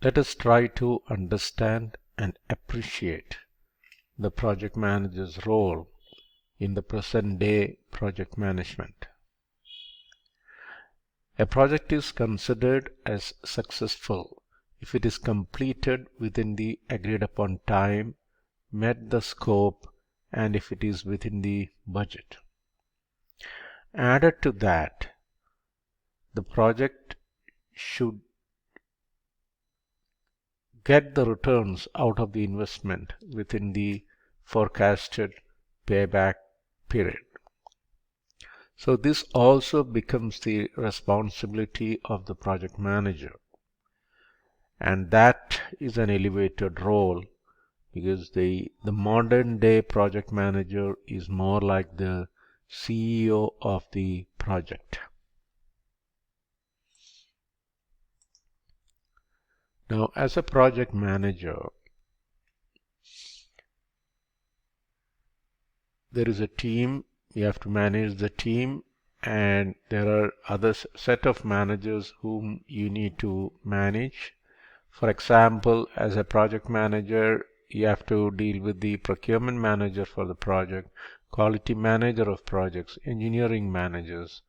Let us try to understand and appreciate the project manager's role in the present day project management. A project is considered as successful if it is completed within the agreed upon time, met the scope, and if it is within the budget. Added to that, the project should get the returns out of the investment within the forecasted payback period. So this also becomes the responsibility of the project manager, and that is an elevated role because the modern day project manager is more like the CEO of the project. Now, as a project manager, there is a team, you have to manage the team, and there are other set of managers whom you need to manage. For example, as a project manager, you have to deal with the procurement manager for the project, quality manager of projects, engineering managers,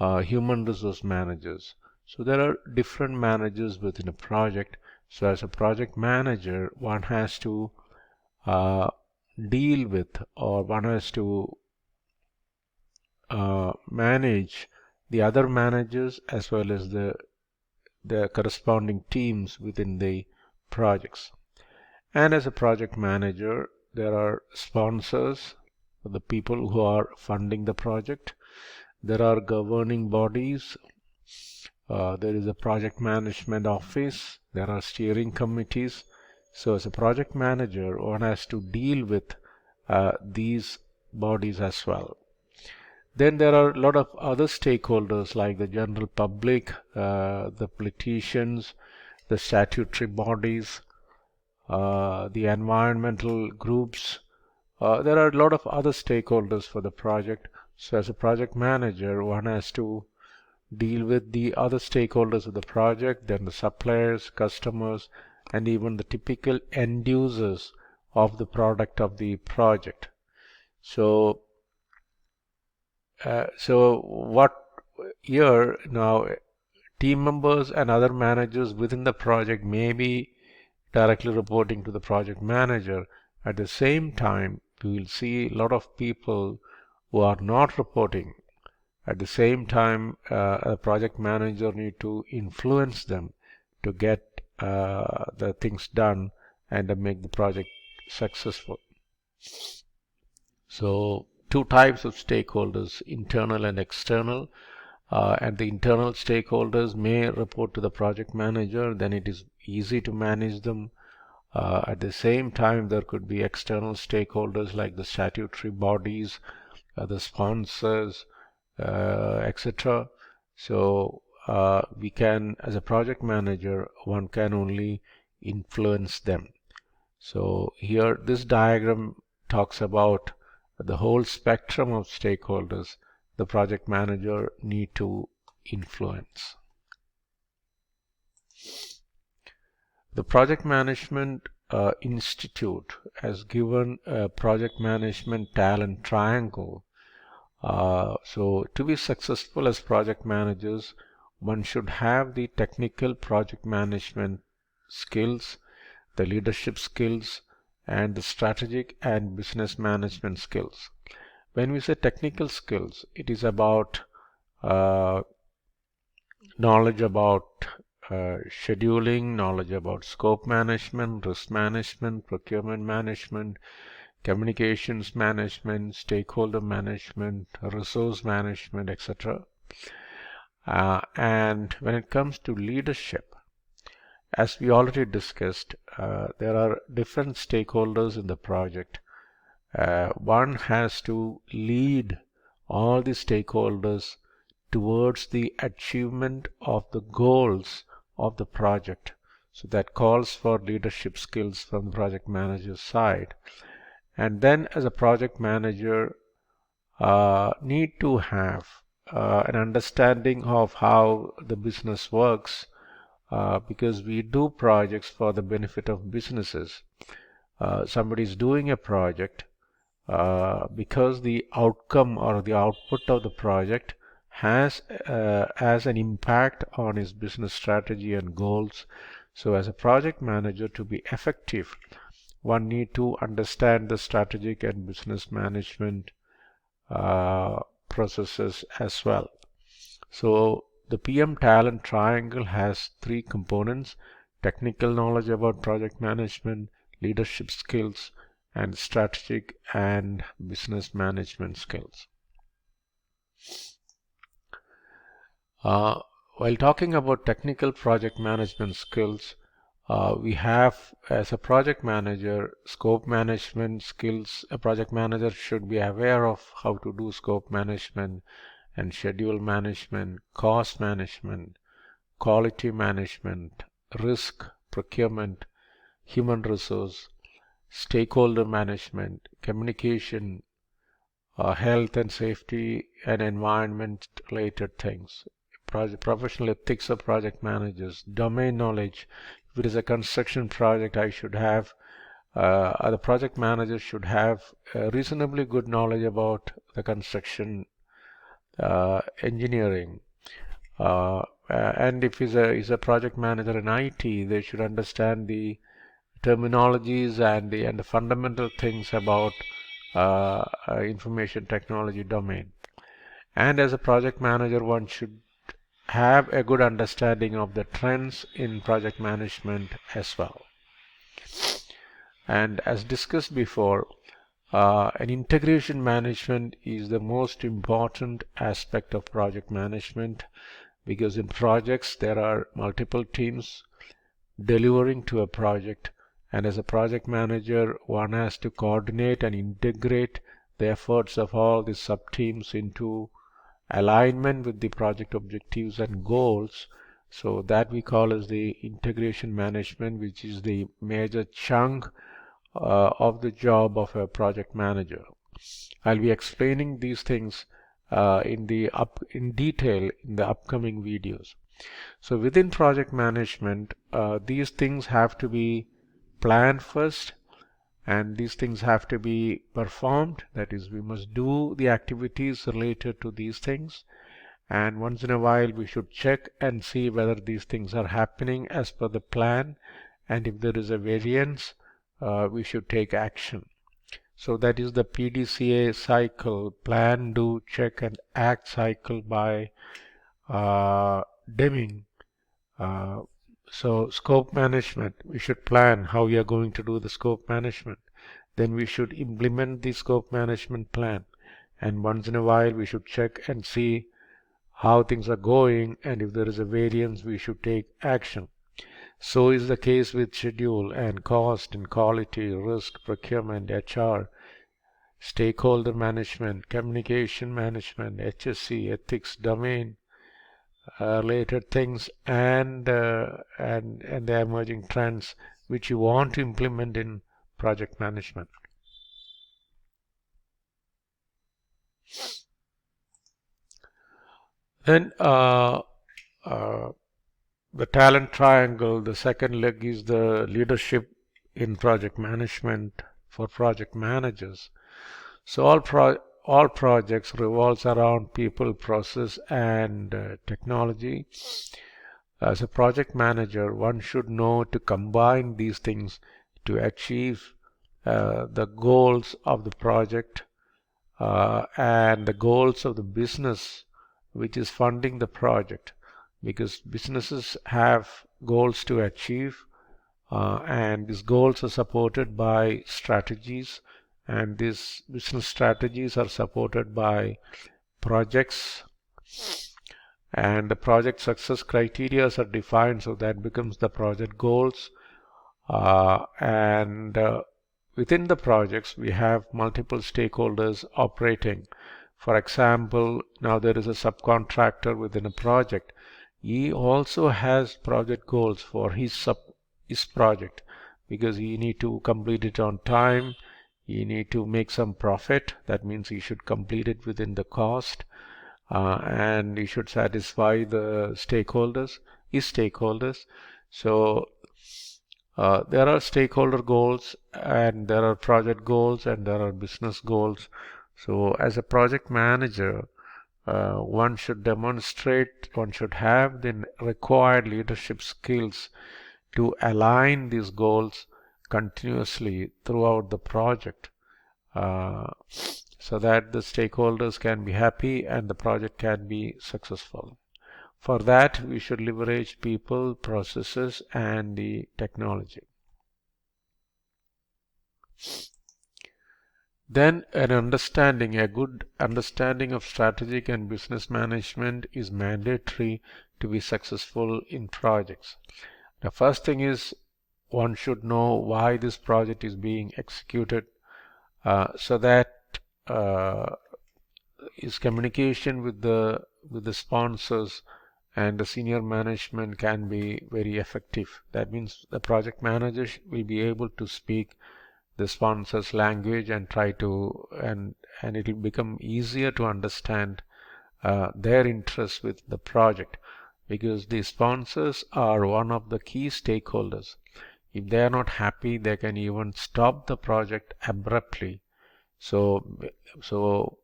human resource managers. So there are different managers within a project. So as a project manager, one has to deal with, or one has to manage the other managers as well as the corresponding teams within the projects. And as a project manager, there are sponsors, the people who are funding the project. There are governing bodies. There is a project management office. There are steering committees. So as a project manager, one has to deal with these bodies as well. Then there are a lot of other stakeholders like the general public, the politicians, the statutory bodies, the environmental groups. There are a lot of other stakeholders for the project. So as a project manager, one has to deal with the other stakeholders of the project, then the suppliers, customers, and even the typical end users of the product of the project. So what here now, team members and other managers within the project may be directly reporting to the project manager. At the same time, we will see a lot of people who are not reporting. At the same time, a project manager need to influence them to get the things done and to make the project successful. So two types of stakeholders, internal and external. And the internal stakeholders may report to the project manager, then it is easy to manage them. At the same time, there could be external stakeholders like the statutory bodies, the sponsors, etc. So we can, as a project manager, one can only influence them. So here this diagram talks about the whole spectrum of stakeholders the project manager need to influence. The Project Management Institute has given a project management talent triangle. So to be successful as project managers, one should have the technical project management skills, the leadership skills, and the strategic and business management skills. When we say technical skills, it is about knowledge about scheduling, knowledge about scope management, risk management, procurement management, communications management, stakeholder management, resource management, etc. And when it comes to leadership, as we already discussed, there are different stakeholders in the project. One has to lead all the stakeholders towards the achievement of the goals of the project. So that calls for leadership skills from the project manager's side. And then as a project manager, need to have an understanding of how the business works, because we do projects for the benefit of businesses. Somebody is doing a project because the outcome or the output of the project has an impact on his business strategy and goals. So as a project manager, to be effective, one need to understand the strategic and business management processes as well. So the PM talent triangle has three components: technical knowledge about project management, leadership skills, and strategic and business management skills. While talking about technical project management skills, we have, as a project manager, scope management skills. A project manager should be aware of how to do scope management and schedule management, cost management, quality management, risk, procurement, human resource, stakeholder management, communication, health and safety, and environment related things. Professional ethics of project managers, domain knowledge. If it is a construction project, the project manager should have reasonably good knowledge about the construction engineering. And if he's a project manager in IT, they should understand the terminologies and the fundamental things about information technology domain. And as a project manager, one should have a good understanding of the trends in project management as well. And as discussed before, an integration management is the most important aspect of project management, because in projects there are multiple teams delivering to a project, and as a project manager one has to coordinate and integrate the efforts of all the sub-teams into alignment with the project objectives and goals. So that we call as the integration management, which is the major chunk of the job of a project manager. I'll be explaining these things in detail in the upcoming videos. So within project management, these things have to be planned first, and these things have to be performed. That is, we must do the activities related to these things, and once in a while we should check and see whether these things are happening as per the plan, and if there is a variance, we should take action. So that is the PDCA cycle: plan, do, check, and act cycle by Deming. So scope management, we should plan how we are going to do the scope management. Then we should implement the scope management plan. And once in a while we should check and see how things are going, and if there is a variance we should take action. So is the case with schedule and cost and quality, risk, procurement, HR, stakeholder management, communication management, HSC, ethics, domain related things, and the emerging trends which you want to implement in project management. Then the talent triangle, the second leg, is the leadership in project management for project managers. So all projects revolves around people, process, and technology. As a project manager, one should know to combine these things to achieve the goals of the project and the goals of the business which is funding the project, because businesses have goals to achieve, and these goals are supported by strategies, and these business strategies are supported by projects, and the project success criteria are defined, so that becomes the project goals. And within the projects we have multiple stakeholders operating. For example, now there is a subcontractor within a project. He also has project goals for his project, because he need to complete it on time. You need to make some profit. That means you should complete it within the cost, and you should satisfy the stakeholders. is stakeholders. So there are stakeholder goals, and there are project goals, and there are business goals. So as a project manager, one should demonstrate, one should have the required leadership skills to align these goals continuously throughout the project, so that the stakeholders can be happy and the project can be successful. For that, we should leverage people, processes, and the technology. Then a good understanding of strategic and business management is mandatory to be successful in projects. The first thing is one should know why this project is being executed, so that his communication with the sponsors and the senior management can be very effective. That means the project manager will be able to speak the sponsor's language and try to and it will become easier to understand their interest with the project, because the sponsors are one of the key stakeholders. If they are not happy, they can even stop the project abruptly. So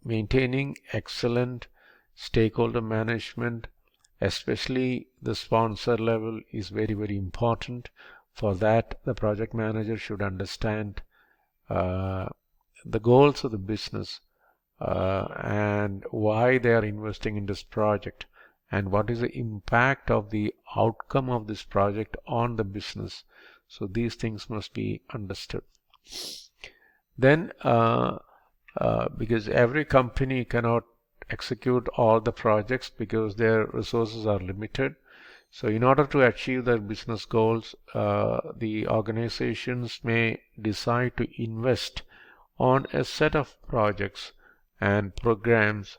maintaining excellent stakeholder management, especially the sponsor level, is very, very important. For that, the project manager should understand the goals of the business, and why they are investing in this project, and what is the impact of the outcome of this project on the business. So these things must be understood. Then because every company cannot execute all the projects because their resources are limited. So in order to achieve their business goals, the organizations may decide to invest on a set of projects and programs.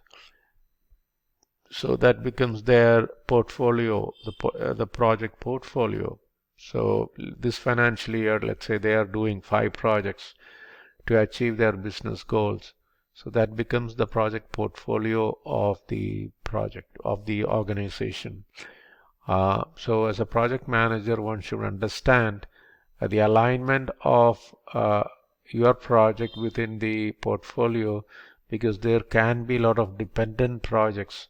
So that becomes their portfolio, the project portfolio. So this financial year, let's say they are doing 5 projects to achieve their business goals. So that becomes the project portfolio of the project, of the organization. So as a project manager, one should understand the alignment of your project within the portfolio, because there can be a lot of dependent projects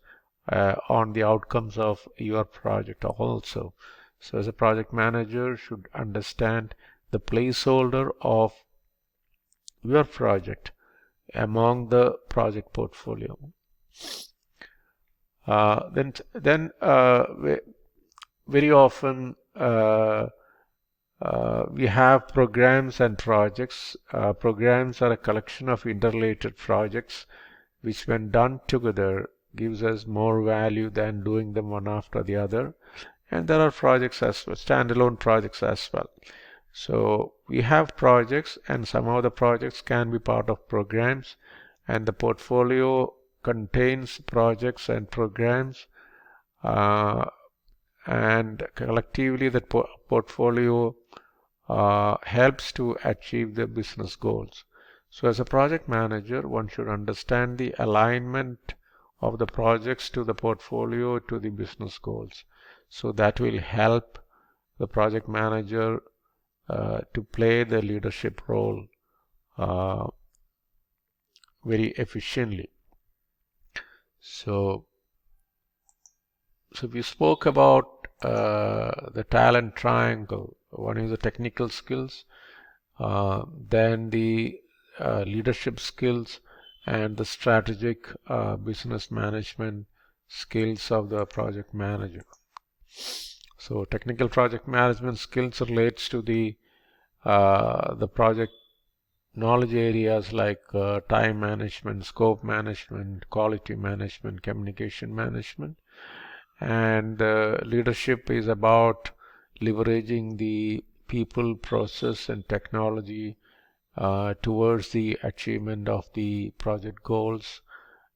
on the outcomes of your project also. So as a project manager should understand the placeholder of your project among the project portfolio. Then very often we have programs and projects. Programs are a collection of interrelated projects which, when done together, gives us more value than doing them one after the other. And there are projects as well, standalone projects as well. So we have projects, and some of the projects can be part of programs, and the portfolio contains projects and programs, and collectively that portfolio helps to achieve the business goals. So as a project manager, one should understand the alignment of the projects to the portfolio to the business goals. So that will help the project manager to play the leadership role very efficiently. So we spoke about the talent triangle. One is the technical skills, then the leadership skills, and the strategic business management skills of the project manager. So technical project management skills relates to the project knowledge areas like time management, scope management, quality management, communication management. And leadership is about leveraging the people, process, and technology towards the achievement of the project goals.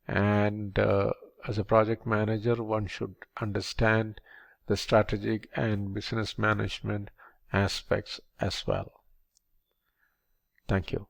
And as a project manager, one should understand the strategic and business management aspects as well. Thank you.